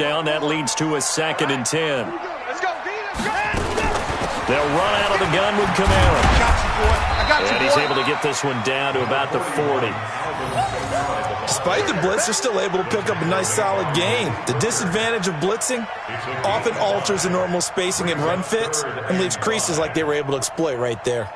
down. That leads to a 2nd and 10. They'll run out of the gun with Kamara. And he's able to get this one down to about the 40. Despite the blitz, they're still able to pick up a nice solid gain. The disadvantage of blitzing often alters the normal spacing and run fits and leaves creases like they were able to exploit right there.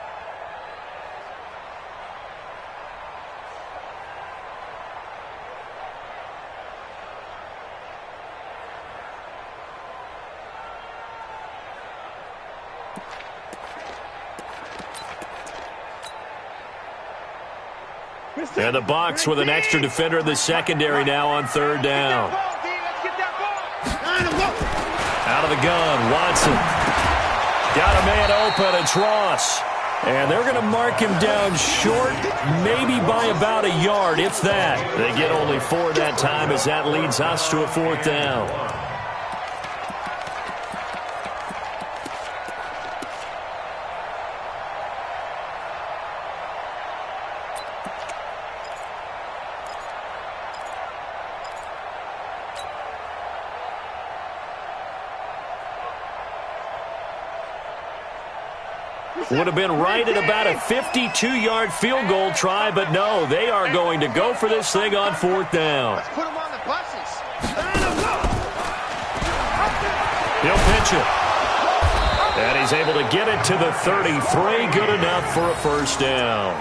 And the Bucs with an extra defender in the secondary now on 3rd down. Out of the gun, Watson. Got a man open, it's Ross. And they're going to mark him down short, maybe by about a yard, if that. They get only 4 that time as that leads us to a 4th down. Would have been right at about a 52-yard field goal try, but no, they are going to go for this thing on 4th down. Let's put them on the buses. He'll pitch it. And he's able to get it to the 33. Good enough for a 1st down.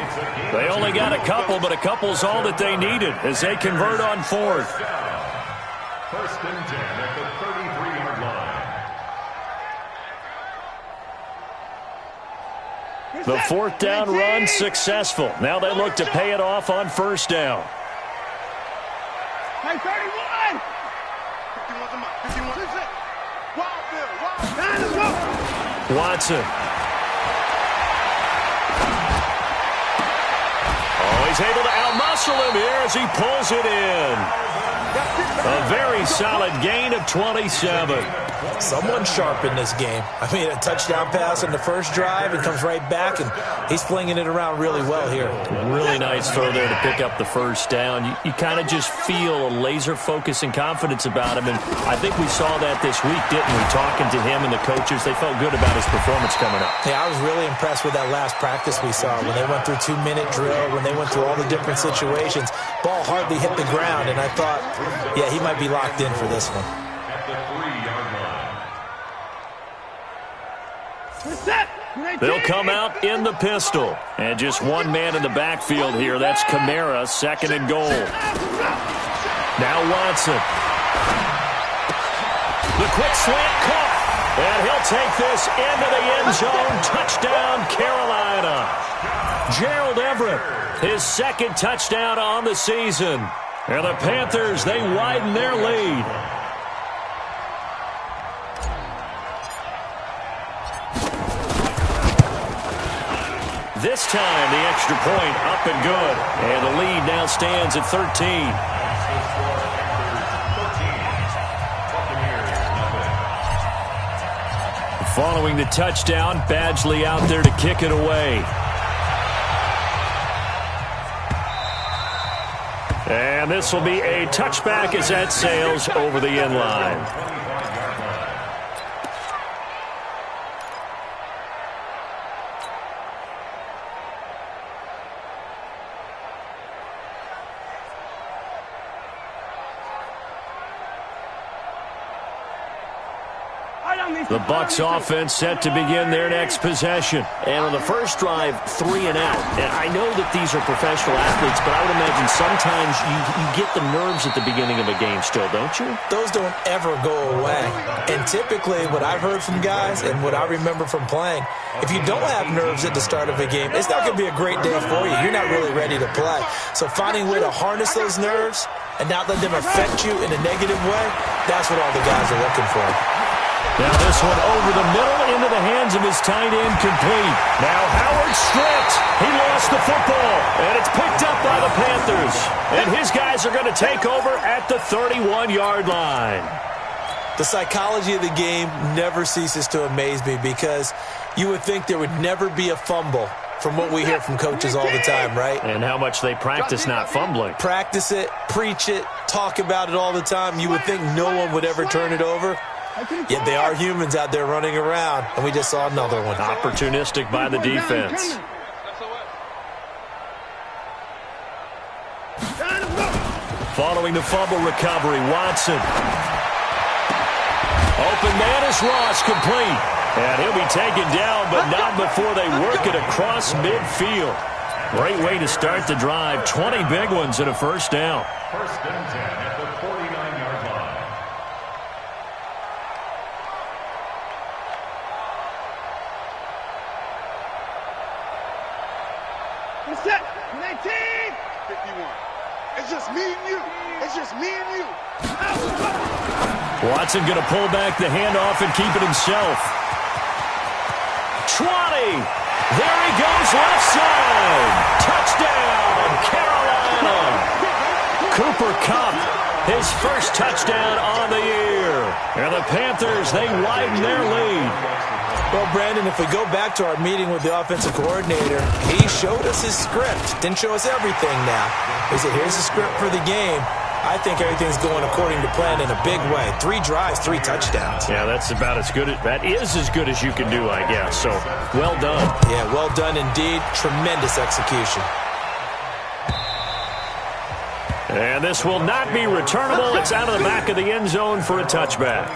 They only got a couple, but a couple's all that they needed as they convert on 4th. 1st and 10 at the 33-yard line. The 4th down run successful. Now they look to pay it off on 1st down. Hey, 31! 51. Watson. Oh, he's able to outmuscle him here as he pulls it in. A very solid gain of 27. Someone sharp in this game. I mean, a touchdown pass on the first drive and comes right back, and he's flinging it around really well here. Really nice throw there to pick up the 1st down. You kind of just feel a laser focus and confidence about him, and I think we saw that this week, didn't we? Talking to him and the coaches, they felt good about his performance coming up. Yeah, I was really impressed with that last practice we saw when they went through 2-minute drill, when they went through all the different situations. Ball hardly hit the ground, and I thought, yeah, he might be locked in for this one. At the 3-yard line. They'll come out in the pistol. And just one man in the backfield here. That's Kamara, 2nd and goal. Now Watson. The quick slant caught. And he'll take this into the end zone. Touchdown, Carolina. Gerald Everett, his 2nd touchdown on the season. And the Panthers, they widen their lead. This time, the extra point up and good. And the lead now stands at 13. Following the touchdown, Badgley out there to kick it away. And this will be a touchback as that sails over the end line. The Bucs offense set to begin their next possession. And on the first drive, 3 and out. And I know that these are professional athletes, but I would imagine sometimes you get the nerves at the beginning of a game still, don't you? Those don't ever go away. And typically what I've heard from guys and what I remember from playing, if you don't have nerves at the start of a game, it's not going to be a great day for you. You're not really ready to play. So finding a way to harness those nerves and not let them affect you in a negative way, that's what all the guys are looking for. Now this one over the middle into the hands of his tight end, complete. Now Howard stripped. He lost the football, and it's picked up by the Panthers. And his guys are going to take over at the 31-yard line. The psychology of the game never ceases to amaze me because you would think there would never be a fumble from what we hear from coaches all the time, right? And how much they practice not fumbling. Practice it, preach it, talk about it all the time. You would think no one would ever turn it over. Yet they are humans out there running around, and we just saw another one. Opportunistic by the defense. Following the fumble recovery, Watson. Open man is Ross, complete. And he'll be taken down, but not before they work it across midfield. Great way to start the drive. 20 big ones and a first down. First and 10 at the 49-yard line. What's that? 19! 51. It's just me and you. It's just me and you. Watson going to pull back the handoff and keep it himself. 20. There he goes, left side. Touchdown, Carolina. Cooper Kupp, his first touchdown on the year. And the Panthers, they widen their lead. Well, Brandon, if we go back to our meeting with the offensive coordinator, he showed us his script. Didn't show us everything now. He said, here's the script for the game. I think everything's going according to plan in a big way. 3 drives, 3 touchdowns. Yeah, that's about as good. That is as good as you can do, I guess. So, well done. Yeah, well done indeed. Tremendous execution. And this will not be returnable. It's out of the back of the end zone for a touchback.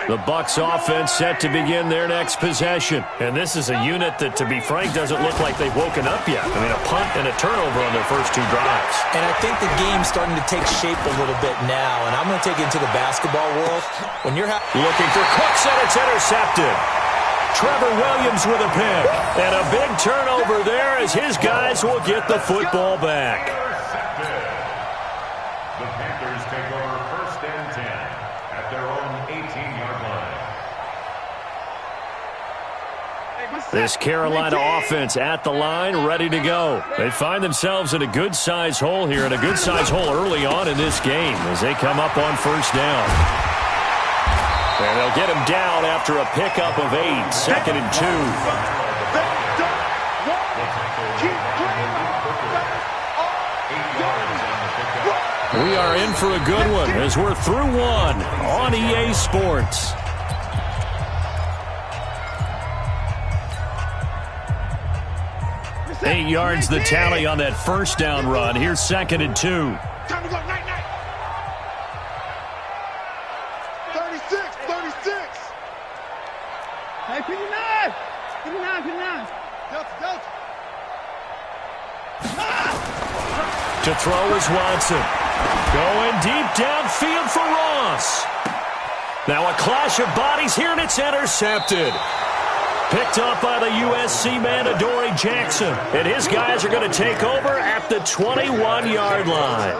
The Bucs offense set to begin their next possession. And this is a unit that, to be frank, doesn't look like they've woken up yet. I mean, a punt and a turnover on their first 2 drives. And I think the game's starting to take shape a little bit now. And I'm going to take it into the basketball world. When you're looking for Cooks, and it's intercepted. Trevor Williams with a pick. And a big turnover there as his guys will get the football back. The Panthers take over first and 10 at their own 18-yard line. This Carolina offense at the line, ready to go. They find themselves in a good-sized hole here, and a good-sized hole early on in this game as they come up on first down. And they'll get him down after a pickup of 8, second and 2. We are in for a good one as we're through one on EA Sports. Eight yards the tally on that first down run. Here's second and 2. Time to go, night, night. 36, 36. Hey, 59. 59, 59. Delta, Delta. To throw is Watson. Going deep downfield for Ross. Now a clash of bodies here, and it's intercepted. Picked up by the USC man, Adoree Jackson. And his guys are going to take over at the 21-yard line.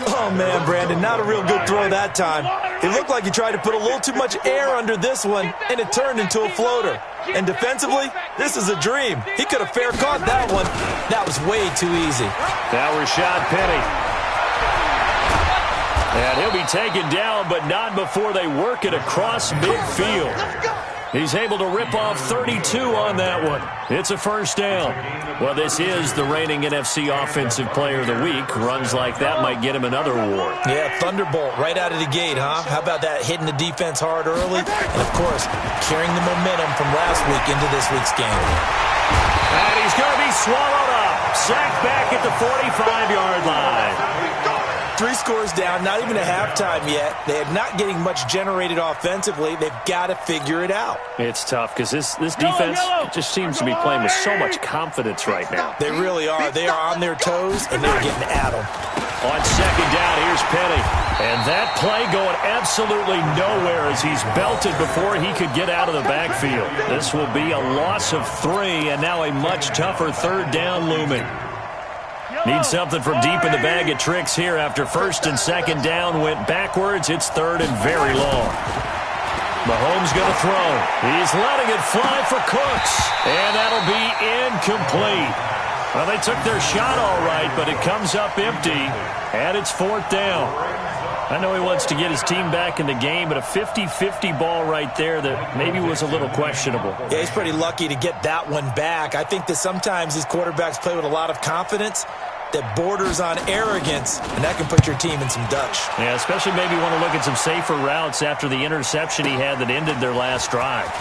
Oh, man, Brandon, not a real good throw that time. It looked like he tried to put a little too much air under this one, and it turned into a floater. And defensively, this is a dream. He could have fair caught that one. That was way too easy. Now Rashad Penny. And he'll be taken down, but not before they work it across midfield. He's able to rip off 32 on that one. It's a first down. Well, this is the reigning NFC Offensive Player of the Week. Runs like that might get him another award. Yeah, Thunderbolt right out of the gate, huh? How about that, hitting the defense hard early? And, of course, carrying the momentum from last week into this week's game. And he's going to be swallowed up. Sacked back at the 45-yard line. 3 scores down, not even a halftime yet. They are not getting much generated offensively. They've got to figure it out. It's tough because this defense just seems to be playing with so much confidence right now. They really are. They are on their toes, and they're getting at them. On second down, here's Penny. And that play going absolutely nowhere as he's belted before he could get out of the backfield. This will be a loss of 3, and now a much tougher third down looming. Need something from deep in the bag of tricks here after first and second down went backwards. It's third and very long. Mahomes going to throw. He's letting it fly for Cooks. And that'll be incomplete. Well, they took their shot all right, but it comes up empty. And it's fourth down. I know he wants to get his team back in the game, but a 50-50 ball right there that maybe was a little questionable. Yeah, he's pretty lucky to get that one back. I think that sometimes these quarterbacks play with a lot of confidence that borders on arrogance, and that can put your team in some Dutch. Yeah, especially maybe want to look at some safer routes after the interception he had that ended their last drive.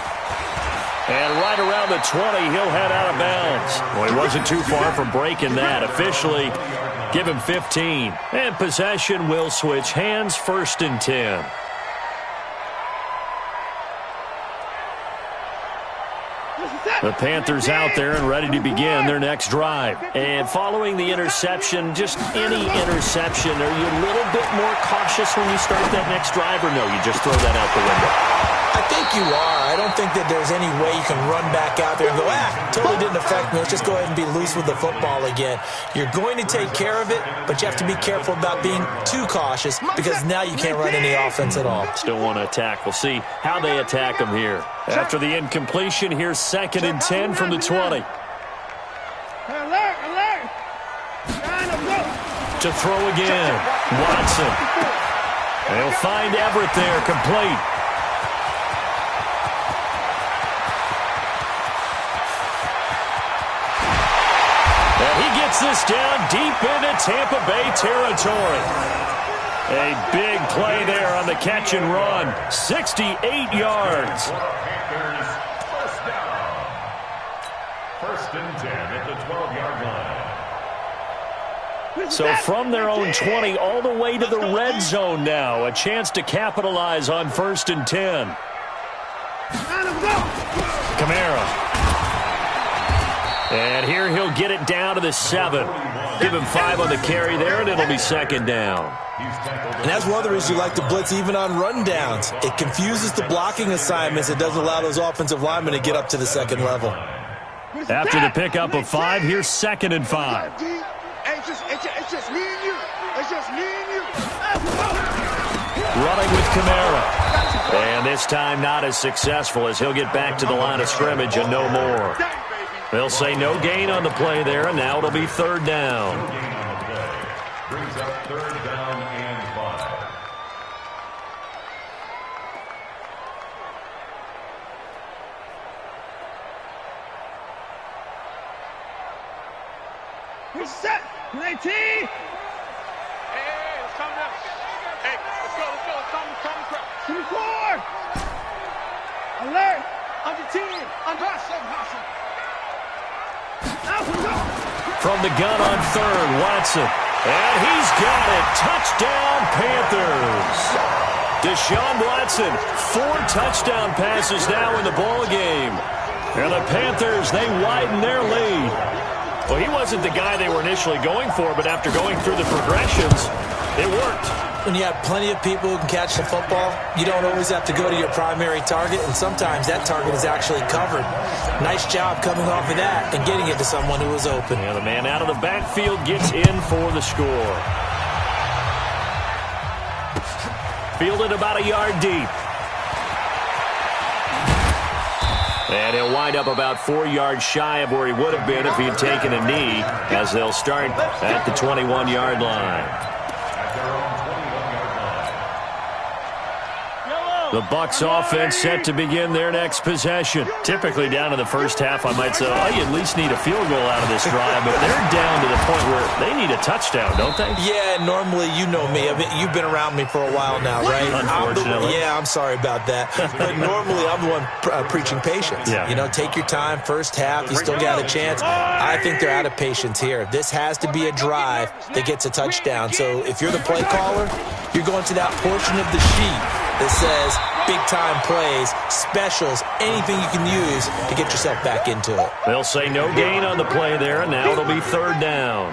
And right around the 20, he'll head out of bounds. Well, he wasn't too far from breaking that. Officially, give him 15. And possession will switch hands, 1st and 10. The Panthers out there and ready to begin their next drive. And following the interception, just any interception, are you a little bit more cautious when you start that next drive, or no, you just throw that out the window? I think you are. I don't think that there's any way you can run back out there and go, totally didn't affect me. Let's just go ahead and be loose with the football again. You're going to take care of it, but you have to be careful about being too cautious because now you can't run any offense at all. Still want to attack. We'll see how they attack him here. After the incompletion, here's 2nd and 10 from the 20. Alert, alert. To throw again, Watson. They'll find Everett there, complete. And he gets this down deep into Tampa Bay territory. A big play there on the catch and run. 68 yards. Panthers, 1st down. 1st and 10 at the 12-yard line. So from their own 20 all the way to the red zone now. A chance to capitalize on 1st and 10. Kamara. And here he'll get it down to the 7. Give him 5 on the carry there, and it'll be 2nd down. And that's one of the reasons you like to blitz even on rundowns. It confuses the blocking assignments. It doesn't allow those offensive linemen to get up to the 2nd level. After the pickup of 5, here's 2nd and 5. It's just me and you. It's just me and you. Running with Kamara. And this time not as successful as he'll get back to the line of scrimmage and no more. They'll say no gain on the play there, and now it'll be 3rd down. Brings up 3rd down and 5. We're set. 19. Hey, let's come down. Hey, let's go. Come. 24. Alert. Under 10. Hustle. From the gun on 3rd, Watson. And he's got it. Touchdown, Panthers. Deshaun Watson, 4 touchdown passes now in the ball game. And the Panthers, they widen their lead. Well, he wasn't the guy they were initially going for, but after going through the progressions, it worked. When you have plenty of people who can catch the football, you don't always have to go to your primary target, and sometimes that target is actually covered. Nice job coming off of that and getting it to someone who was open. And the man out of the backfield gets in for the score. Fielded about a yard deep. And he'll wind up about 4 yards shy of where he would have been if he had taken a knee, as they'll start at the 21-yard line. The Bucs offense set to begin their next possession. Typically down in the first half, I might say, oh, you at least need a field goal out of this drive, but they're down to the point where they need a touchdown, don't they? Yeah, normally, you know me. I mean, you've been around me for a while now, right? Unfortunately. I'm sorry about that. But normally, I'm the one preaching patience. Yeah. You know, take your time, first half, you still got a chance. I think they're out of patience here. This has to be a drive that gets a touchdown. So if you're the play caller, you're going to that portion of the sheet that says big-time plays, specials, anything you can use to get yourself back into it. They'll say no gain on the play there, and now it'll be 3rd down.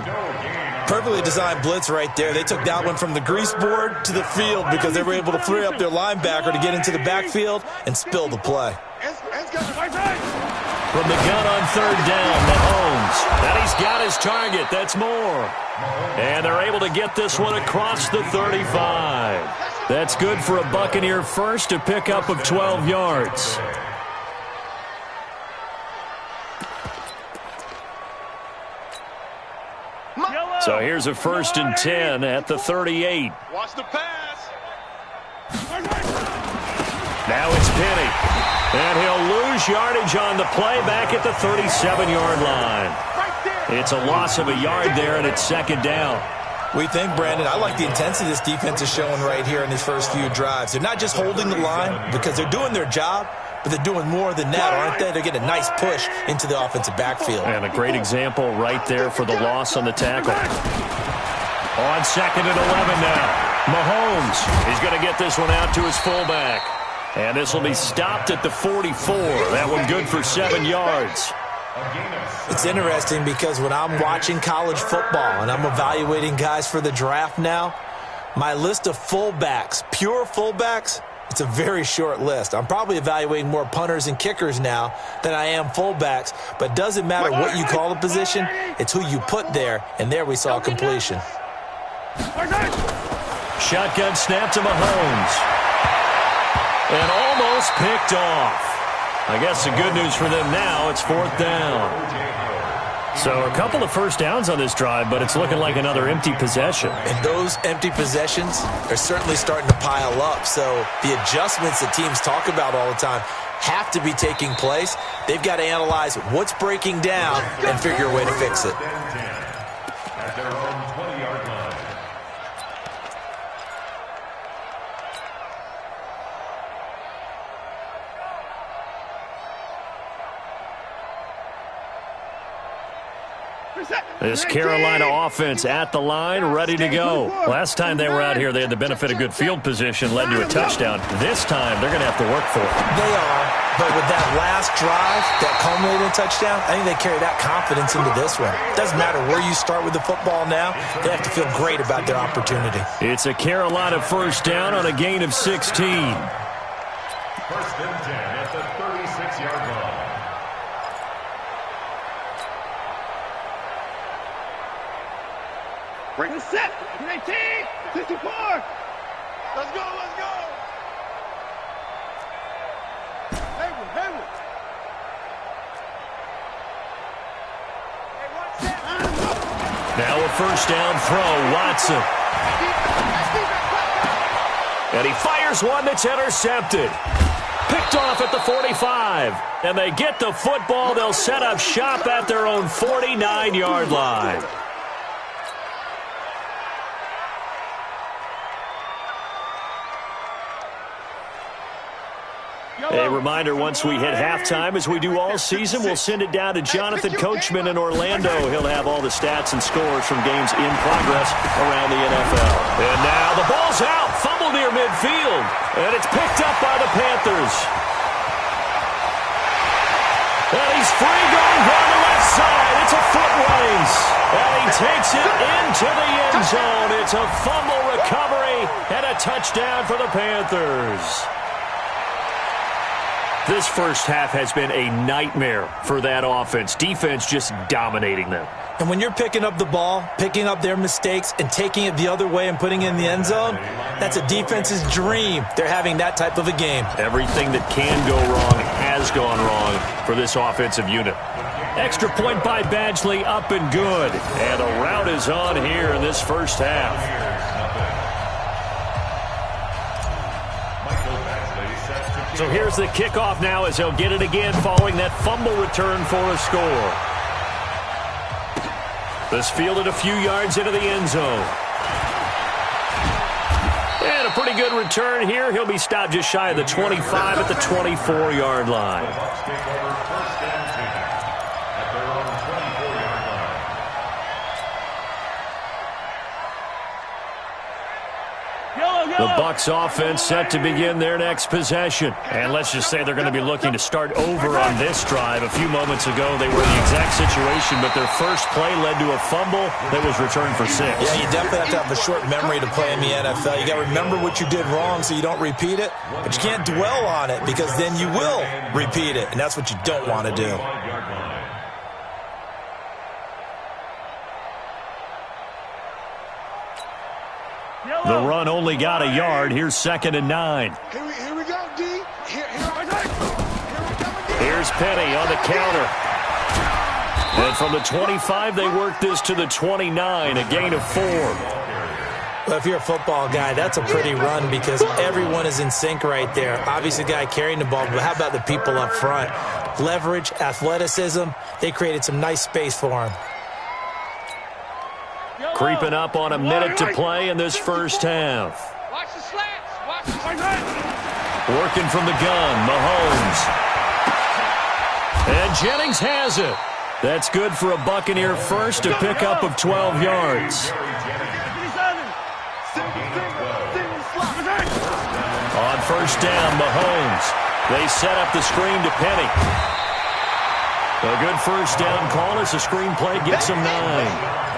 Perfectly designed blitz right there. They took that one from the grease board to the field because they were able to free up their linebacker to get into the backfield and spill the play. From the gun on 3rd down, Mahomes. And he's got his target. That's more. And they're able to get this one across the 35. That's good for a Buccaneer first, to pick up of 12 yards. So here's a 1st and 10 at the 38. Watch the pass. Now it's Penny. And he'll lose yardage on the play back at the 37-yard line. It's a loss of a yard there, and it's second down. We think, Brandon, I like the intensity this defense is showing right here in these first few drives. They're not just holding the line because they're doing their job, but they're doing more than that, aren't they? They're getting a nice push into the offensive backfield. And a great example right there for the loss on the tackle. On second and 11 now. Mahomes, he's going to get this one out to his fullback. And this will be stopped at the 44. That one good for 7 yards. It's interesting because when I'm watching college football and I'm evaluating guys for the draft now, my list of fullbacks, pure fullbacks, it's a very short list. I'm probably evaluating more punters and kickers now than I am fullbacks, but it doesn't matter what you call the position, it's who you put there, and there we saw completion. Shotgun snap to Mahomes. And almost picked off. I guess the good news for them now, it's fourth down. So a couple of first downs on this drive, but it's looking like another empty possession. And those empty possessions are certainly starting to pile up. So the adjustments that teams talk about all the time have to be taking place. They've got to analyze what's breaking down and figure a way to fix it. At their own 20-yard line. This Carolina offense at the line, ready to go. Last time they were out here, they had the benefit of good field position, led to a touchdown. This time, they're going to have to work for it. They are, but with that last drive, that culminated in touchdown, I think they carry that confidence into this one. It doesn't matter where you start with the football now. They have to feel great about their opportunity. It's a Carolina first down on a gain of 16. First and 10 at the 36-yard line. Bring the set. 19, 54. Let's go, let's go. Hayward. Now a first down throw, Watson. And he fires one that's intercepted. Picked off at the 45. And they get the football. They'll set up shop at their own 49-yard line. A reminder, once we hit halftime, as we do all season, we'll send it down to Jonathan Coachman in Orlando. He'll have all the stats and scores from games in progress around the NFL. And now the ball's out. Fumble near midfield. And it's picked up by the Panthers. And he's free going down the left side. It's a foot race. And he takes it into the end zone. It's a fumble recovery and a touchdown for the Panthers. This first half has been a nightmare for that offense. Defense just dominating them. And when you're picking up the ball, picking up their mistakes, and taking it the other way and putting it in the end zone, that's a defense's dream. They're having that type of a game. Everything that can go wrong has gone wrong for this offensive unit. Extra point by Badgley, up and good. And a rout is on here in this first half. So here's the kickoff now as he'll get it again following that fumble return for a score. This fielded a few yards into the end zone. And a pretty good return here. He'll be stopped just shy of the 25 at the 24-yard line. The Bucs offense set to begin their next possession. And let's just say they're going to be looking to start over on this drive. A few moments ago, they were in the exact situation, but their first play led to a fumble that was returned for 6. Yeah, you definitely have to have a short memory to play in the NFL. You got to remember what you did wrong so you don't repeat it, but you can't dwell on it because then you will repeat it, and that's what you don't want to do. The run only got a yard. Here's 2nd and 9. Here we go, D. Here we go again. Here's Penny on the counter. And from the 25, they work this to the 29, a gain of 4. Well, if you're a football guy, that's a pretty run because everyone is in sync right there. Obviously, the guy carrying the ball, but how about the people up front? Leverage, athleticism, they created some nice space for him. Creeping up on a minute to play in this first half. Watch the slants. Watch the slants. Working from the gun, Mahomes. And Jennings has it. That's good for a Buccaneer first, a pickup of 12 yards. On first down, Mahomes. They set up the screen to Penny. A good first down call as the screenplay gets him 9.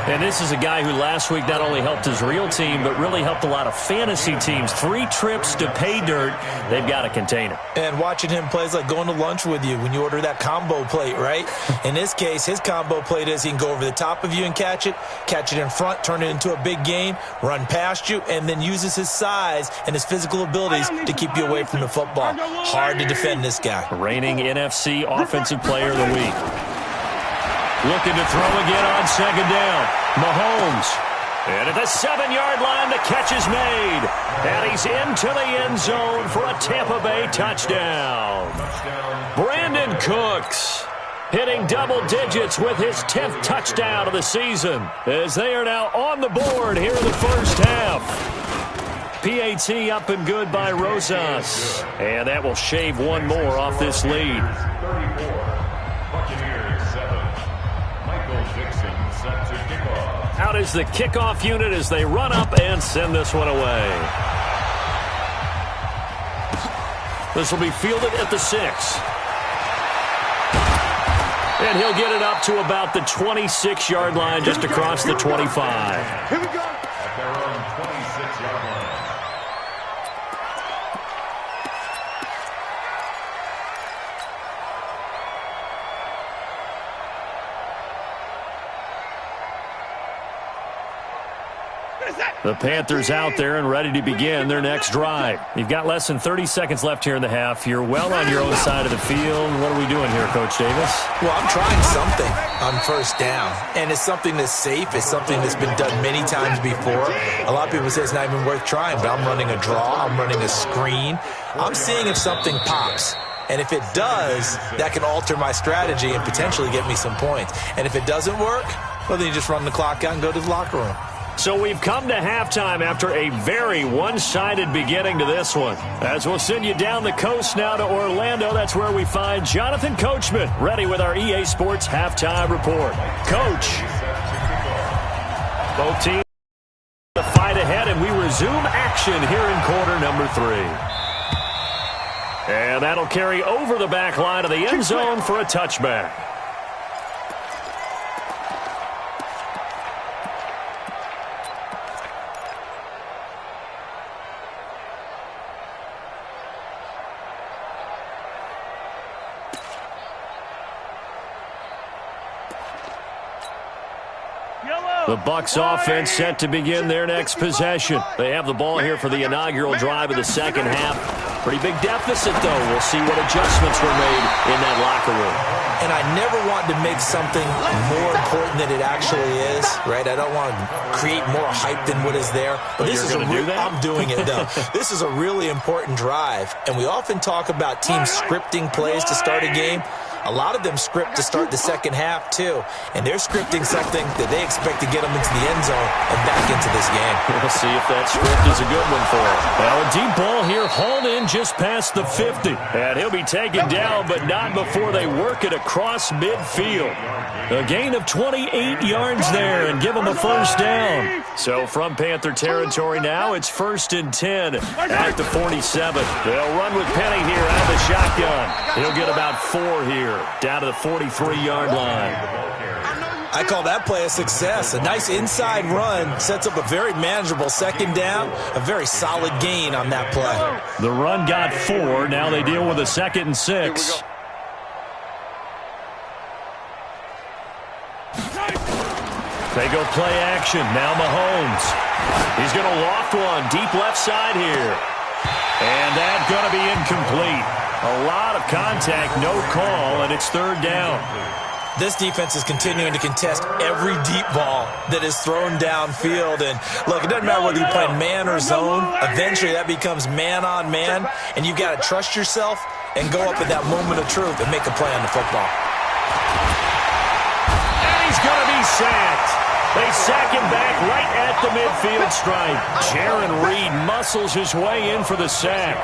And this is a guy who last week not only helped his real team, but really helped a lot of fantasy teams. 3 trips to pay dirt. They've got to contain him. And watching him play is like going to lunch with you when you order that combo plate, right? In this case, his combo plate is he can go over the top of you and catch it in front, turn it into a big gain, run past you, and then uses his size and his physical abilities to keep you away from the football. Hard to defend this guy. Reigning NFC Offensive Player of the Week. Looking to throw again on second down. Mahomes. And at the 7-yard line, the catch is made. And he's into the end zone for a Tampa Bay touchdown. Brandon Cooks hitting double digits with his 10th touchdown of the season as they are now on the board here in the first half. PAT up and good by Rosas. And that will shave one more off this lead. Out is the kickoff unit as they run up and send this one away. This will be fielded at the 6. And he'll get it up to about the 26-yard line, just across the 25. Here we go. At their own 26-yard line. The Panthers out there and ready to begin their next drive. You've got less than 30 seconds left here in the half. You're well on your own side of the field. What are we doing here, Coach Davis? Well, I'm trying something on first down, and it's something that's safe. It's something that's been done many times before. A lot of people say it's not even worth trying, but I'm running a draw. I'm running a screen. I'm seeing if something pops. And if it does, that can alter my strategy and potentially get me some points. And if it doesn't work, well, then you just run the clock out and go to the locker room. So we've come to halftime after a very one-sided beginning to this one. As we'll send you down the coast now to Orlando, that's where we find Jonathan Coachman, ready with our EA Sports Halftime Report. Coach. Both teams the fight ahead, and we resume action here in quarter number 3. And that'll carry over the back line of the end zone for a touchback. The Bucs offense set to begin their next possession. They have the ball here for the inaugural drive of the second half. Pretty big deficit, though. We'll see what adjustments were made in that locker room. And I never want to make something more important than it actually is, right? I don't want to create more hype than what is there. But this is I'm doing it, though. This is a really important drive. And we often talk about teams scripting plays to start a game. A lot of them script to start the second half, too. And they're scripting something that they expect to get them into the end zone and back into this game. We'll see if that script is a good one for them. Well, a deep ball here hauled in just past the 50. And he'll be taken down, but not before they work it across midfield. A gain of 28 yards there and give them a first down. So from Panther territory now, it's 1st and 10 at the 47. They'll run with Penny here out of the shotgun. He'll get about 4 here, down to the 43-yard line. I call that play a success. A nice inside run sets up a very manageable second down, a very solid gain on that play. The run got 4. Now they deal with a 2nd and 6. They go play action. Now Mahomes. He's going to loft one deep left side here. And that's going to be incomplete. A lot of contact, no call, and it's 3rd down. This defense is continuing to contest every deep ball that is thrown downfield. And look, it doesn't matter whether you're playing man or zone. Eventually that becomes man on man, and you've got to trust yourself and go up at that moment of truth and make a play on the football. And he's going to be sacked. They sack him back right at the midfield stripe. Jarran Reed muscles his way in for the sack.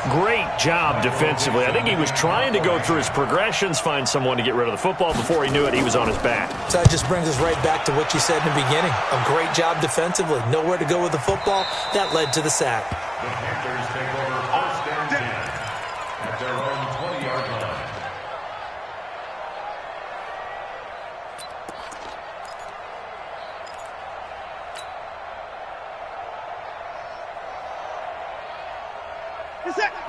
Great job defensively. I think he was trying to go through his progressions, find someone to get rid of the football. Before he knew it, he was on his back. So that just brings us right back to what you said in the beginning. A great job defensively. Nowhere to go with the football. That led to the sack. The Panthers take over first and 10 at their own 20-yard line.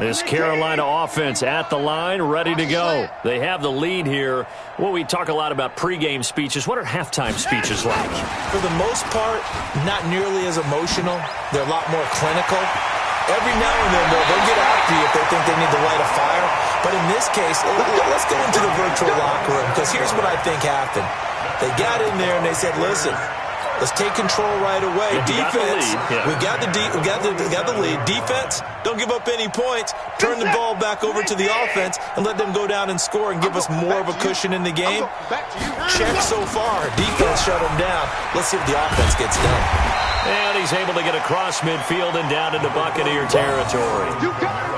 This Carolina offense at the line, ready to go. They have the lead here. Well, we talk a lot about pregame speeches. What are halftime speeches like? For the most part, not nearly as emotional. They're a lot more clinical. Every now and then, they'll get after you if they think they need to light a fire. But in this case, let's go into the virtual locker room, because here's what I think happened. They got in there and they said, listen, let's take control right away. Defense, we got the lead. Defense, don't give up any points. Turn the ball back over to the offense and let them go down and score and give us more of a cushion in the game. Check so far. Defense shut them down. Let's see if the offense gets done. And he's able to get across midfield and down into Buccaneer territory.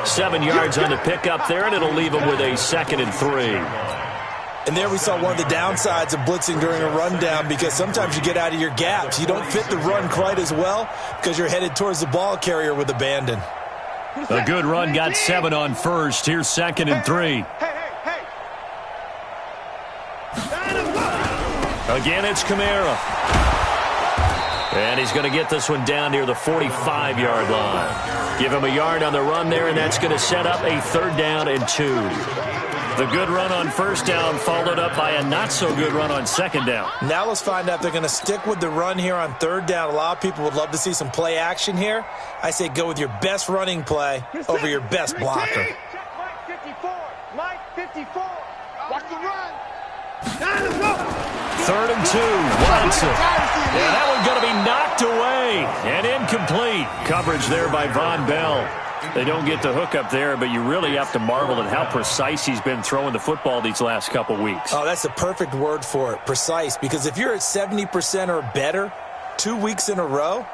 7 yards on the pickup there, and it'll leave him with a 2nd and 3. And there we saw one of the downsides of blitzing during a rundown, because sometimes you get out of your gaps. You don't fit the run quite as well because you're headed towards the ball carrier with abandon. A good run, got 7 on first. Here's 2nd and 3. Again, it's Kamara. And he's going to get this one down near the 45-yard line. Give him a yard on the run there, and that's going to set up a 3rd down and 2. The good run on 1st down followed up by a not-so-good run on 2nd down. Now let's find out if they're going to stick with the run here on 3rd down. A lot of people would love to see some play action here. I say go with your best running play over your best blocker. Mike 54. Mike 54. Watch the run. Time to go. 3rd and 2. Watson. And that one's going to be knocked away and incomplete. Coverage there by Von Bell. They don't get the hook up there, but you really have to marvel at how precise he's been throwing the football these last couple weeks. Oh, that's the perfect word for it, precise, because if you're at 70% or better 2 weeks in a row,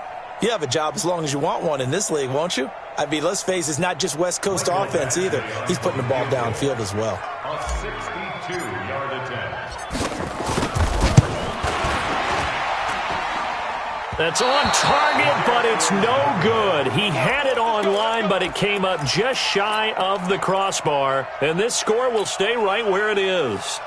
you have a job as long as you want one in this league, won't you? I mean, let's face it, it's not just West Coast offense either. He's putting the ball downfield as well. A 62-yard attempt. That's on target, but it's no good. He had it on line, but it came up just shy of the crossbar. And this score will stay right where it is.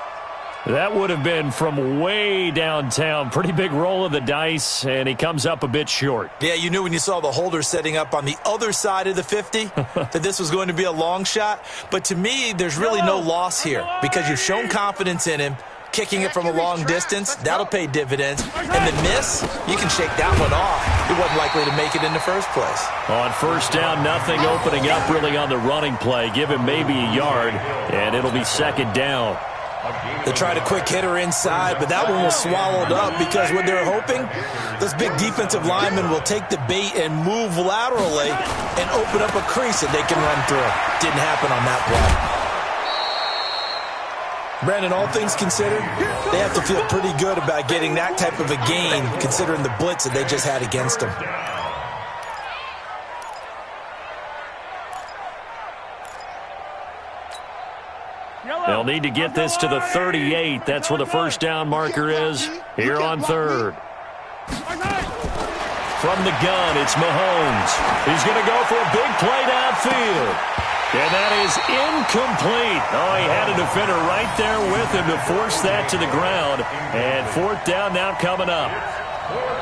That would have been from way downtown. Pretty big roll of the dice, and he comes up a bit short. Yeah, you knew when you saw the holder setting up on the other side of the 50 that this was going to be a long shot. But to me, there's really no loss here because you've shown confidence in him. Kicking it from a long distance, that'll pay dividends. And the miss, you can shake that one off. He wasn't likely to make it in the first place. On 1st down, nothing opening up really on the running play. Give him maybe a yard, and it'll be 2nd down. They tried a quick hitter inside, but that one was swallowed up because what they're hoping, this big defensive lineman will take the bait and move laterally and open up a crease that they can run through. Didn't happen on that play. Brandon, all things considered, they have to feel pretty good about getting that type of a gain considering the blitz that they just had against them. They'll need to get this to the 38. That's where the 1st down marker is here on 3rd. From the gun, it's Mahomes. He's going to go for a big play downfield. And that is incomplete. Oh, he had a defender right there with him to force that to the ground. And 4th down now coming up.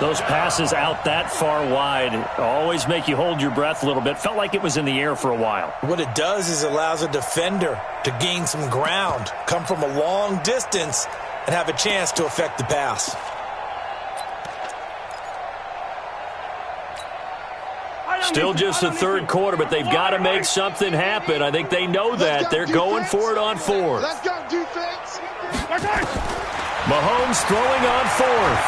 Those passes out that far wide always make you hold your breath a little bit. Felt like it was in the air for a while. What it does is it allows a defender to gain some ground, come from a long distance, and have a chance to affect the pass. Still just the 3rd quarter, but they've got to make something happen. I think they know that. They're going for it on 4th. Let's go, defense. Mahomes throwing on fourth.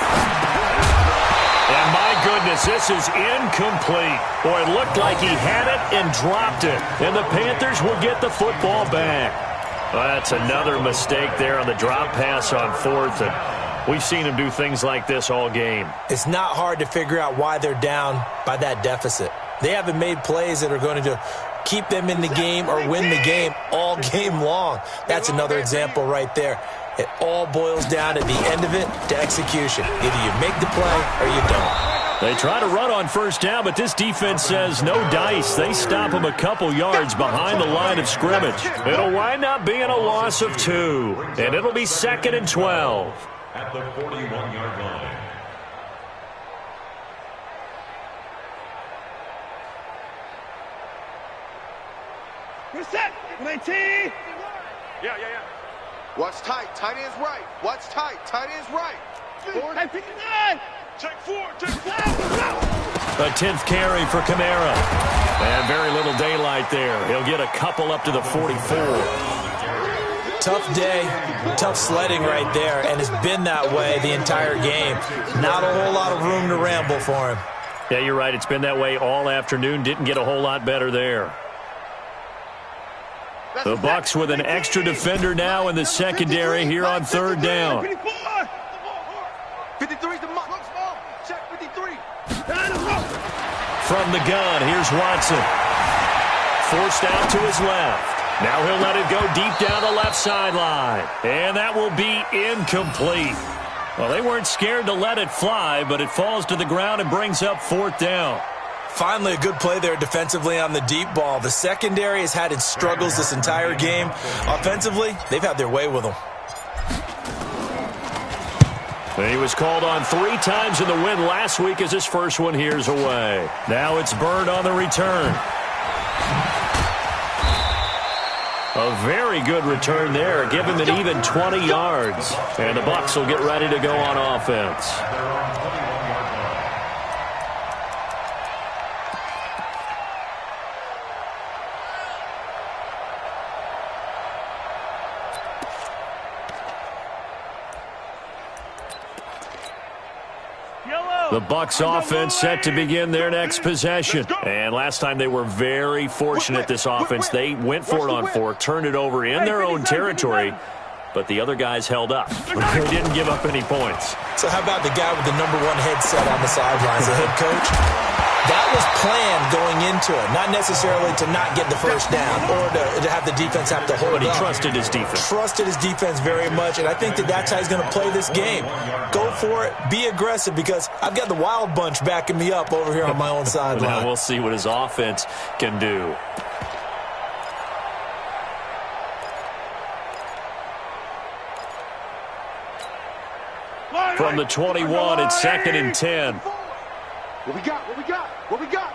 And my goodness, this is incomplete. Boy, it looked like he had it and dropped it. And the Panthers will get the football back. Well, that's another mistake there on the drop pass on fourth. And we've seen him do things like this all game. It's not hard to figure out why they're down by that deficit. They haven't made plays that are going to keep them in the game or win the game all game long. That's another example right there. It all boils down at the end of it to execution. Either you make the play or you don't. They try to run on first down, but this defense says no dice. They stop them a couple yards behind the line of scrimmage. It'll wind up being a loss of 2, and it'll be 2nd and 12. At the 41-yard line. We're set. 19. Yeah. Watch tight. Tight end's right. Watch tight. Tight end's right. 59. Check 4. Check 4. A 10th carry for Kamara. And very little daylight there. He'll get a couple up to the 44. Tough day, tough sledding right there, and it's been that way the entire game. Not a whole lot of room to ramble for him. Yeah, you're right. It's been that way all afternoon. Didn't get a whole lot better there. The Bucs with an extra defender now in the secondary here on third down. 53's the mark. Check 53. From the gun, here's Watson. Forced out to his left. Now he'll let it go deep down the left sideline. And that will be incomplete. Well, they weren't scared to let it fly, but it falls to the ground and brings up fourth down. Finally, a good play there defensively on the deep ball. The secondary has had its struggles this entire game. Offensively, they've had their way with them. He was called on 3 times in the win last week as his first one here's away. Now it's Bird on the return. A very good return there. Give him an even 20 yards. And the Bucs will get ready to go on offense. The Bucs offense set to begin their next possession. And last time they were very fortunate, this offense. They went for it on 4, turned it over in their own territory, but the other guys held up. They didn't give up any points. So how about the guy with the #1 headset on the sidelines, the head coach? That was planned going into it, not necessarily to not get the first down or to have the defense have to hold But he up. trusted his defense. Trusted his defense very much, and I think that's how he's going to play this game. Go for it, be aggressive, because I've got the Wild Bunch backing me up over here on my own sideline. Now we'll see what his offense can do. From the 21, it's 2nd and 10. What we got? What we got? What we got?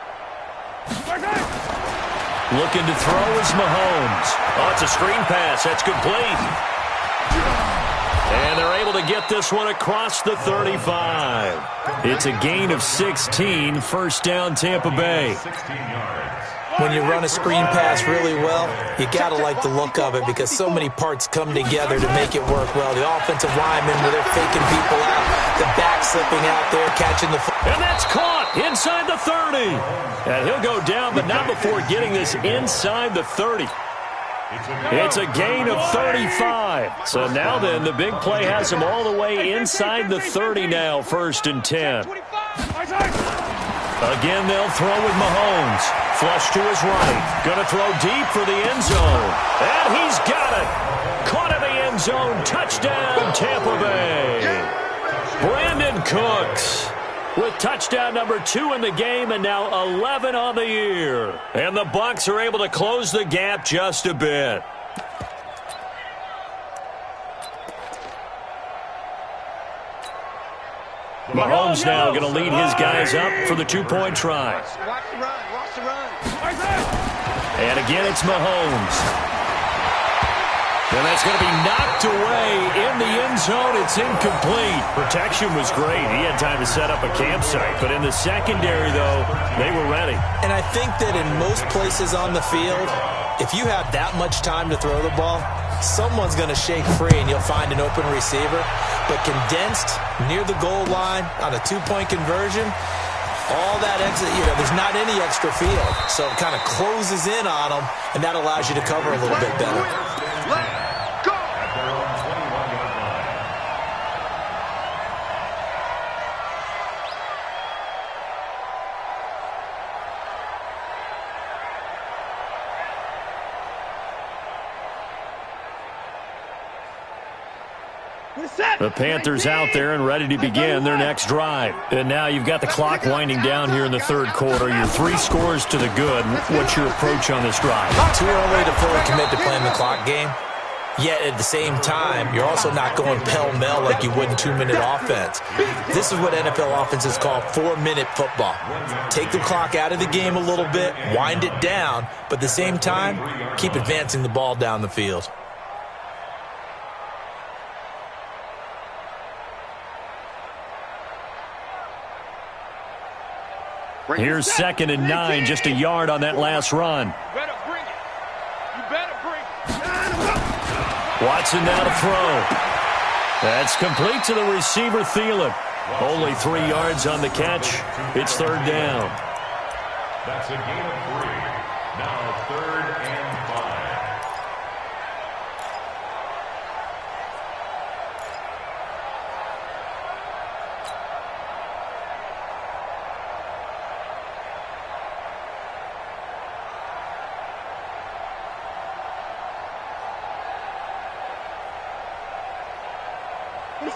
Looking to throw is Mahomes. Oh, it's a screen pass. That's complete. And they're able to get this one across the 35. It's a gain of 16, first down Tampa Bay. 16 yards. When you run a screen pass really well, you got to like the look of it because so many parts come together to make it work well. The offensive linemen, where they're faking people out, the back slipping out there, catching the football. And that's caught inside the 30. And he'll go down, but not before getting this inside the 30. It's a gain of 35. So now then, the big play has him all the way inside the 30 now, 1st and 10. Again, they'll throw with Mahomes. Flush to his right. Going to throw deep for the end zone. And he's got it. Caught in the end zone. Touchdown, Tampa Bay. Brandon Cooks with touchdown number 2 in the game and now 11 on the year. And the Bucs are able to close the gap just a bit. Mahomes now going to lead his guys up for the 2-point try. Watch the run. Watch the run. And again, it's Mahomes. And that's going to be knocked away in the end zone. It's incomplete. Protection was great. He had time to set up a campsite. But in the secondary, though, they were ready. And I think that in most places on the field, if you have that much time to throw the ball, someone's going to shake free and you'll find an open receiver. But condensed near the goal line on a two-point conversion, all that exit, there's not any extra field. So it kind of closes in on them, and that allows you to cover a little bit better. Let's go! At their own 21-yard line. The Panthers out there and ready to begin their next drive. And now you've got the clock winding down here in the third quarter. You're 3 scores to the good. What's your approach on this drive? Too early to fully commit to playing the clock game. Yet at the same time, you're also not going pell-mell like you would in 2-minute offense. This is what NFL offenses call 4-minute football. Take the clock out of the game a little bit, wind it down, but at the same time, keep advancing the ball down the field. Here's 2nd and 9, just a yard on that last run. Better bring it. You better bring it. Watson now to throw. That's complete to the receiver, Thielen. Only 3 yards on the catch. It's 3rd down. That's a gain of 3. Now 3rd and 5.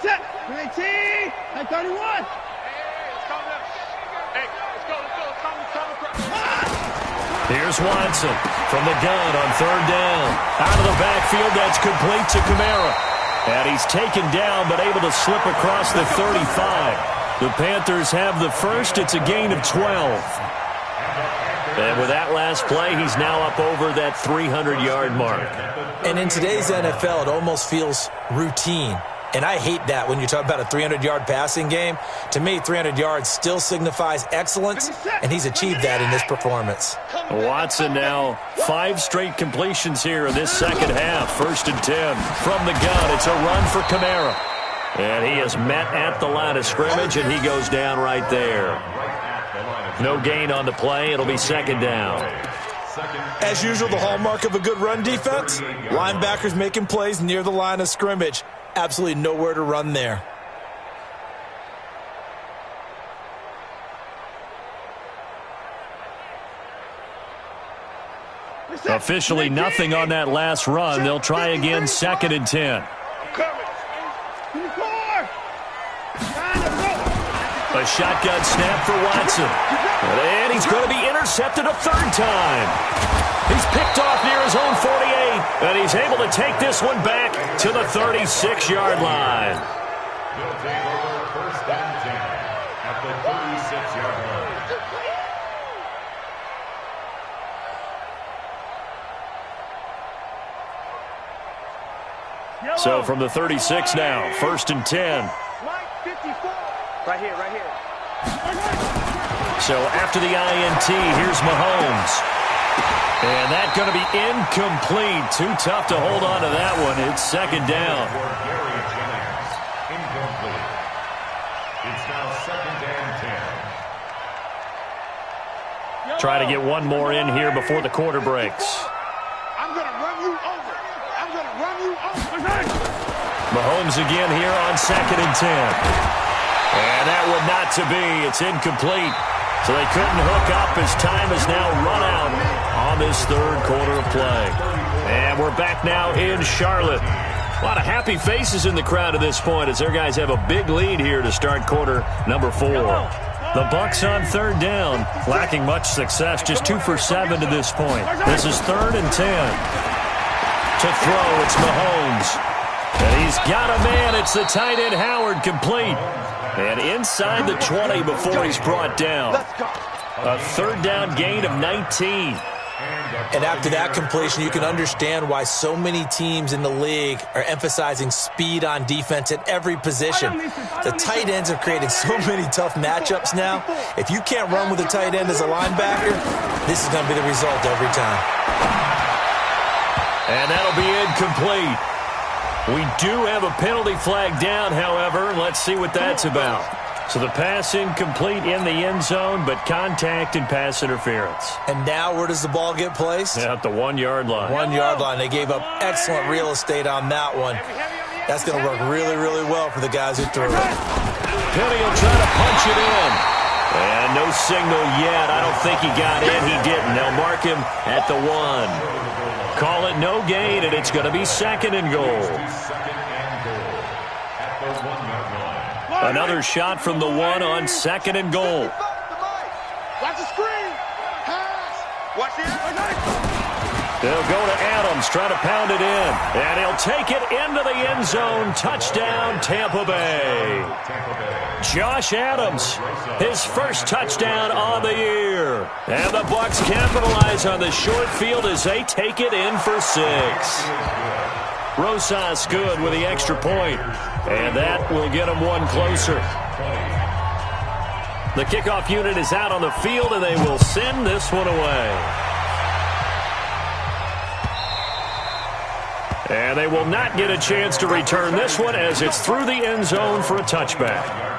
Set. 19. 31. Hey, let's go. Hey, let's go. Here's Watson from the gun on 3rd down. Out of the backfield, that's complete to Kamara. And he's taken down but able to slip across the 35. The Panthers have the first. It's a gain of 12. And with that last play, he's now up over that 300-yard mark. And in today's NFL, it almost feels routine. And I hate that when you talk about a 300-yard passing game. To me, 300 yards still signifies excellence, and he's achieved that in this performance. Watson now 5 straight completions here in this second half. 1st and 10 from the gun. It's a run for Kamara. And he is met at the line of scrimmage, and he goes down right there. No gain on the play. It'll be 2nd down. As usual, the hallmark of a good run defense, linebackers making plays near the line of scrimmage. Absolutely nowhere to run there. Officially nothing on that last run. They'll try again 2nd and 10. A shotgun snap for Watson. And he's going to be intercepted a 3rd time. He's picked off near his own 48, and he's able to take this one back to the 36-yard line. They'll take over 1st and 10 at the 36-yard line. So from the 36 now, 1st and 10. Right here. So after the INT, here's Mahomes. And that's going to be incomplete. Too tough to hold on to that one. It's 2nd down. For Gary Jennings, incomplete. It's now 2nd and 10. Try to get one more in here before the quarter breaks. I'm going to run you over. Mahomes again here on 2nd and 10. And that one not to be. It's incomplete. So they couldn't hook up as time has now run out on this 3rd quarter of play. And we're back now in Charlotte. A lot of happy faces in the crowd at this point as their guys have a big lead here to start quarter number 4. The Bucs on 3rd down, lacking much success, just 2 for 7 to this point. This is 3rd and 10. To throw, it's Mahomes. And he's got a man. It's the tight end Howard, complete. And inside the 20 before he's brought down. A 3rd down gain of 19. And after that completion, you can understand why so many teams in the league are emphasizing speed on defense at every position. The tight ends have created so many tough matchups now. If you can't run with a tight end as a linebacker, this is going to be the result every time. And that'll be incomplete. We do have a penalty flag down, however. Let's see what that's about. So the pass incomplete in the end zone, but contact and pass interference. And now where does the ball get placed? At the 1-yard line. 1-yard line. They gave up excellent real estate on that one. That's going to work really, really well for the guys who threw it. Penny will try to punch it in. And no signal yet. I don't think he got in. He didn't. They'll mark him at the 1. Call it no gain, and it's going to be 2nd and goal. Another shot from the 1 on 2nd and goal. Watch the screen. Pass. Watch the They'll go to Adams, try to pound it in. And he'll take it into the end zone. Touchdown, Tampa Bay. Josh Adams, his first touchdown on the year. And the Bucs capitalize on the short field as they take it in for 6. Rosas good with the extra point. And that will get them one closer. The kickoff unit is out on the field, and they will send this one away. And they will not get a chance to return this one as it's through the end zone for a touchback.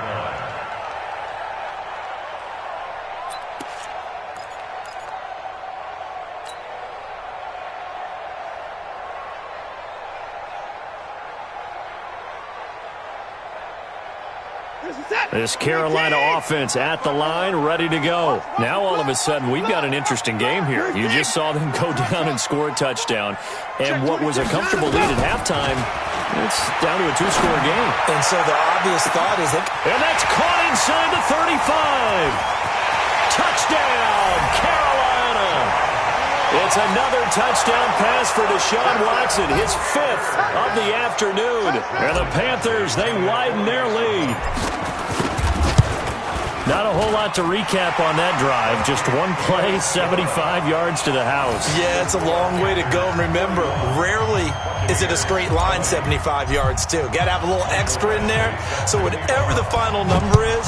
This Carolina offense at the line, ready to go. Now, all of a sudden, we've got an interesting game here. You just saw them go down and score a touchdown. And what was a comfortable lead at halftime, it's down to a 2-score game. And so the obvious thought is that... And that's caught inside the 35. Touchdown, Carolina. It's another touchdown pass for Deshaun Watson, his 5th of the afternoon. And the Panthers, they widen their lead. Not a whole lot to recap on that drive. Just one play, 75 yards to the house. Yeah, it's a long way to go. And remember, rarely is it a straight line 75 yards, too. Got to have a little extra in there. So whatever the final number is,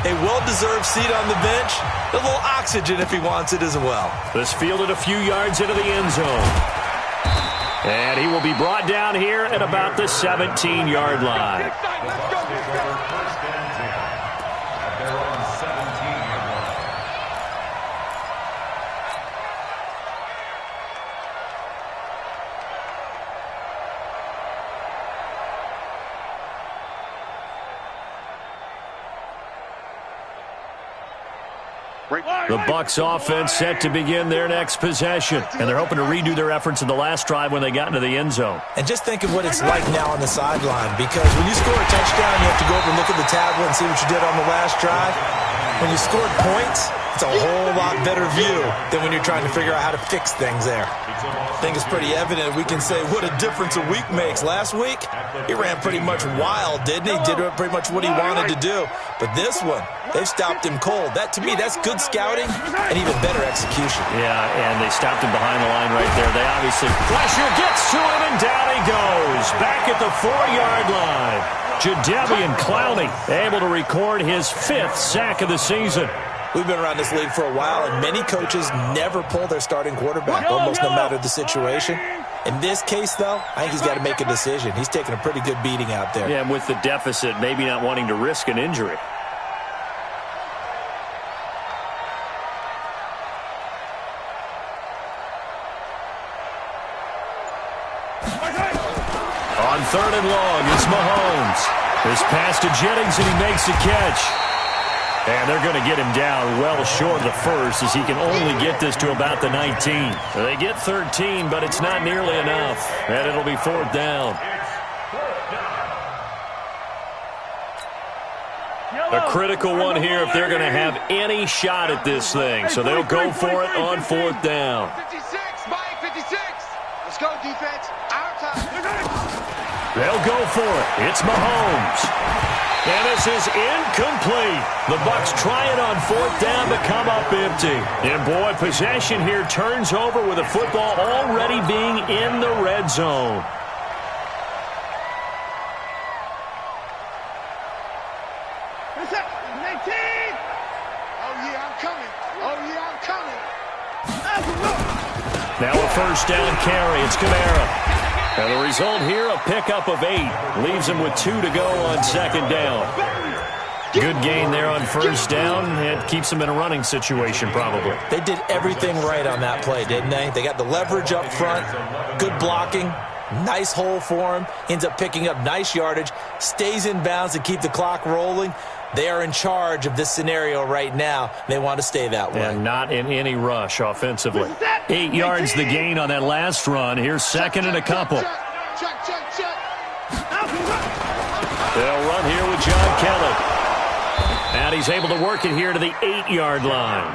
a well-deserved seat on the bench, a little oxygen if he wants it as well. This fielded a few yards into the end zone. And he will be brought down here at about the 17-yard line. The Bucs offense set to begin their next possession. And they're hoping to redo their efforts in the last drive when they got into the end zone. And just think of what it's like now on the sideline. Because when you score a touchdown, you have to go over and look at the tablet and see what you did on the last drive. When you scored points, it's a whole lot better view than when you're trying to figure out how to fix things there. I think it's pretty evident. We can say what a difference a week makes. Last week, he ran pretty much wild, didn't he? Did pretty much what he wanted to do. But this one, they've stopped him cold. That, to me, that's good scouting and even better execution. Yeah, and they stopped him behind the line right there. They obviously... Fletcher gets to him, and down he goes. Back at the 4-yard line. Jadeveon Clowney able to record his 5th sack of the season. We've been around this league for a while, and many coaches never pull their starting quarterback, almost no matter the situation. In this case, though, I think he's got to make a decision. He's taking a pretty good beating out there. Yeah, and with the deficit, maybe not wanting to risk an injury. On 3rd and long, it's Mahomes. This pass to Jennings, and he makes the catch. And they're going to get him down well short of the first as he can only get this to about the 19. They get 13, but it's not nearly enough. And it'll be 4th down. A critical one here if they're going to have any shot at this thing. So they'll go for it on 4th down. 56, Mike, 56. Let's go, defense. Our time. They'll go for it. It's Mahomes. And this is incomplete. The Bucs try it on 4th down to come up empty. And boy, possession here turns over with the football already being in the red zone. Now a first down carry. It's Kamara. And the result here, a pickup of 8. Leaves him with 2 to go on second down. Good gain there on first down. It keeps him in a running situation, probably. They did everything right on that play, didn't they? They got the leverage up front, good blocking, nice hole for him, ends up picking up nice yardage, stays in bounds to keep the clock rolling. They are in charge of this scenario right now. They want to stay that way. And not in any rush offensively. 8 yards the gain on that last run. Here's second and a couple. They'll run here with John Kelly. And he's able to work it here to the 8-yard line.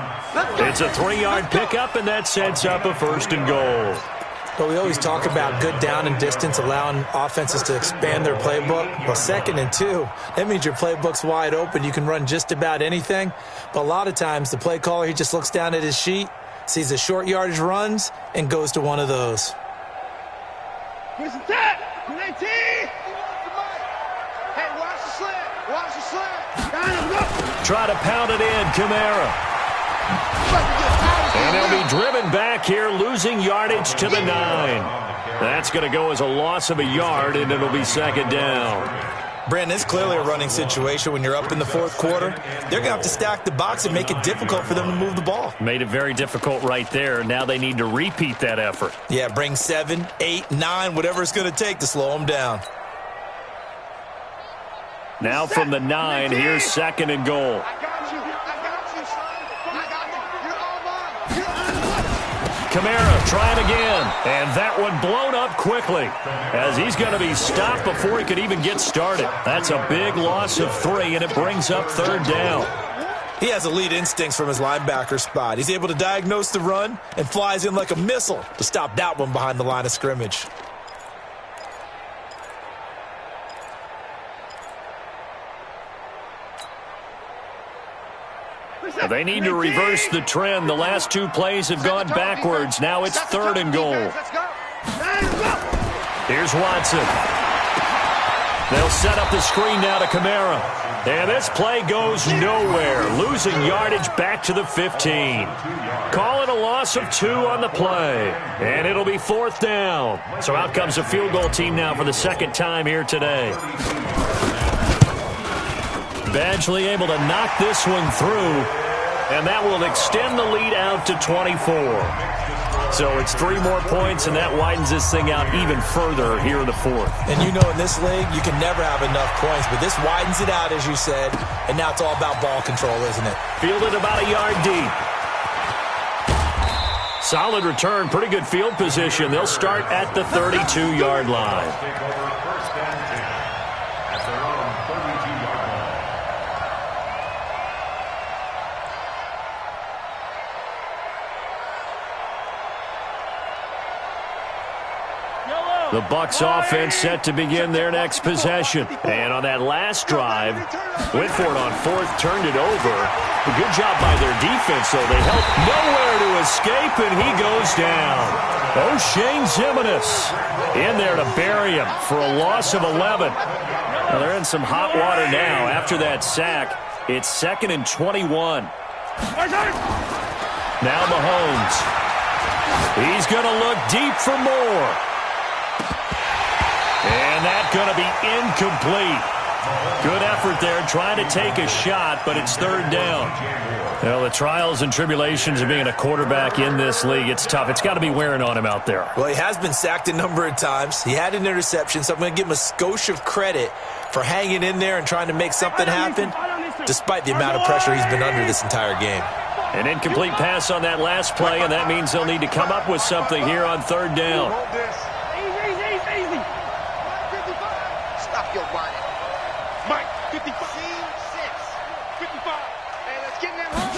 It's a 3-yard pickup, and that sets up a first and goal. But we always talk about good down and distance, allowing offenses to expand their playbook. Well, 2nd and 2, that means your playbook's wide open. You can run just about anything. But a lot of times, the play caller, he just looks down at his sheet, sees the short yardage runs, and goes to one of those. Here's the tap. 19. Hey, watch the slant. Watch the slant. Try to pound it in, Kamara. And they'll be driven back here, losing yardage to the 9. That's going to go as a loss of a yard, and it'll be second down. Brandon, it's clearly a running situation when you're up in the 4th quarter. They're going to have to stack the box and make it difficult for them to move the ball. Made it very difficult right there. Now they need to repeat that effort. Yeah, bring 7, 8, 9, whatever it's going to take to slow them down. Now from the 9, here's second and goal. I got you, son. I got you. You're all mine. Kamara trying again. And that one blown up quickly as he's going to be stopped before he could even get started. That's a big loss of 3, and it brings up third down. He has elite instincts from his linebacker spot. He's able to diagnose the run and flies in like a missile to stop that one behind the line of scrimmage. They need to reverse the trend. The last 2 plays have gone backwards. Now it's third and goal. Here's Watson. They'll set up the screen now to Kamara. And this play goes nowhere. Losing yardage back to the 15. Call it a loss of 2 on the play. And it'll be 4th down. So out comes a field goal team now for the 2nd time here today. Badgley able to knock this one through, and that will extend the lead out to 24. So it's 3 more points, and that widens this thing out even further here in the 4th. And you know in this league, you can never have enough points, but this widens it out, as you said, and now it's all about ball control, isn't it? Fielded about a yard deep. Solid return, pretty good field position. They'll start at the 32-yard line. The Bucs offense set to begin their next possession. And on that last drive, Whitford on 4th turned it over. A good job by their defense, though. They helped nowhere to escape, and he goes down. O'Shane Ximines in there to bury him for a loss of 11. Now they're in some hot water now. After that sack, it's 2nd and 21. Now Mahomes. He's going to look deep for more. And that's going to be incomplete. Good effort there trying to take a shot, but it's third down. Well, the trials and tribulations of being a quarterback in this league, it's tough. It's got to be wearing on him out there. Well, he has been sacked a number of times. He had an interception, so I'm going to give him a skosh of credit for hanging in there and trying to make something happen, despite the amount of pressure he's been under this entire game. An incomplete pass on that last play, and that means they'll need to come up with something here on third down. Stop your whining. Mike, 55. 55. Hey, let's get in that home.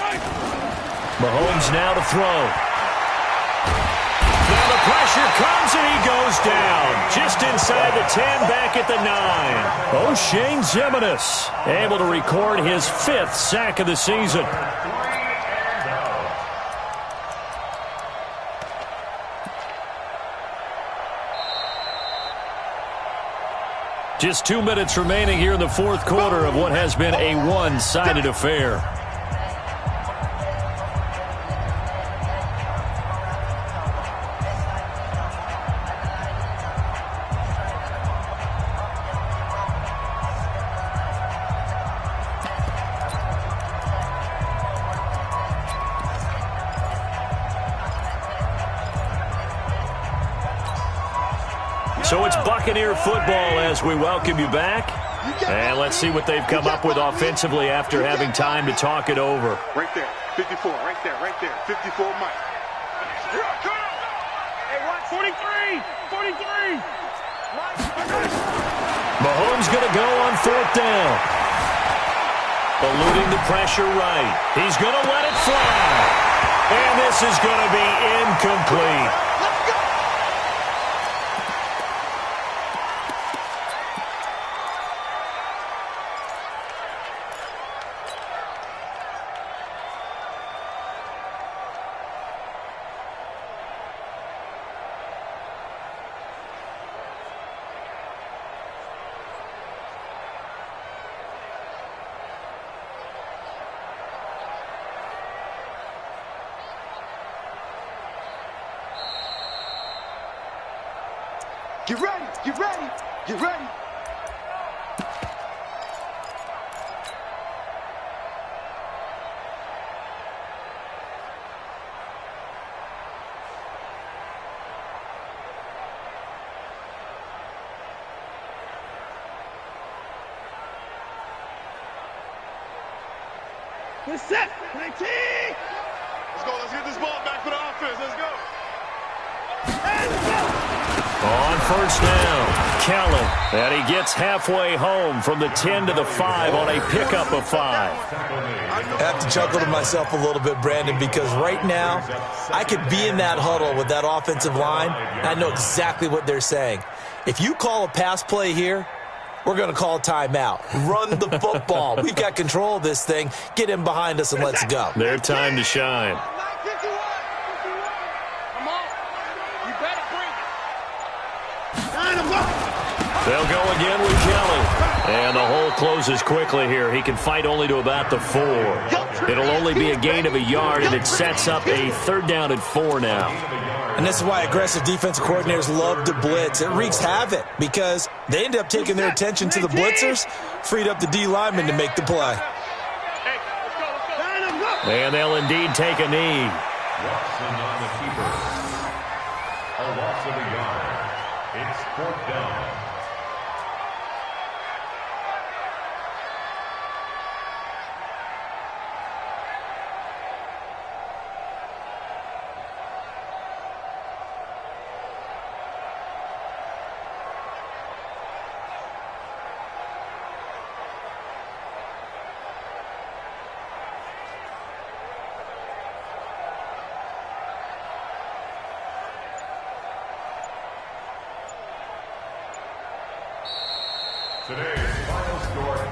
Mahomes now to throw. Now the pressure comes, and he goes down. Just inside the 10, back at the 9. O'Shane Ximines able to record his 5th sack of the season. Just 2 minutes remaining here in the 4th quarter of what has been a one-sided affair. So it's Buccaneer football as we welcome you back. And let's see what they've come up with offensively after having time to talk it over. Right there, 54, right there, 54, Mike. Hey, watch 43! 43! Mahomes going to go on 4th down. Eluding the pressure right. He's going to let it fly. And this is going to be incomplete. Let's go! Get ready, get ready, get ready. Good set! 19! Let's go, let's get this ball back for the offense, let's go. On 1st down, Kellen. And he gets halfway home from the 10 to the 5 on a pickup of 5. I have to chuckle to myself a little bit, Brandon, because right now I could be in that huddle with that offensive line, and I know exactly what they're saying. If you call a pass play here, we're going to call a timeout. Run the football. We've got control of this thing. Get in behind us and let's go. Their time to shine. 51! Come on! You better bring it! They'll go again with Kelly. And the hole closes quickly here. He can fight only to about the 4. It'll only be a gain of a yard, and it sets up a 3rd down and 4 now. And this is why aggressive defensive coordinators love to blitz. It wreaks havoc because they end up taking their attention to the blitzers, freed up the D lineman to make the play. Hey, let's go! And they'll indeed take a knee. Watson on the keeper. A loss of a yard. It's 4th down.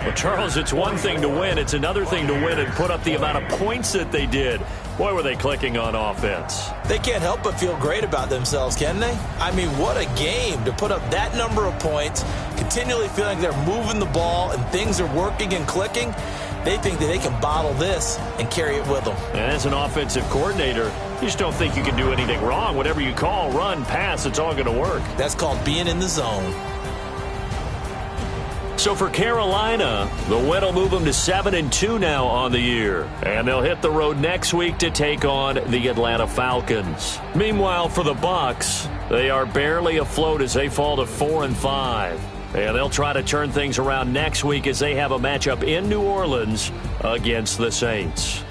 Well, Charles, it's one thing to win. It's another thing to win and put up the amount of points that they did. Boy, were they clicking on offense. They can't help but feel great about themselves, can they? I mean, what a game to put up that number of points, continually feeling they're moving the ball and things are working and clicking. They think that they can bottle this and carry it with them. And as an offensive coordinator, you just don't think you can do anything wrong. Whatever you call, run, pass, it's all going to work. That's called being in the zone. So for Carolina, the win will move them to 7-2 now on the year. And they'll hit the road next week to take on the Atlanta Falcons. Meanwhile, for the Bucs, they are barely afloat as they fall to 4-5. And they'll try to turn things around next week as they have a matchup in New Orleans against the Saints.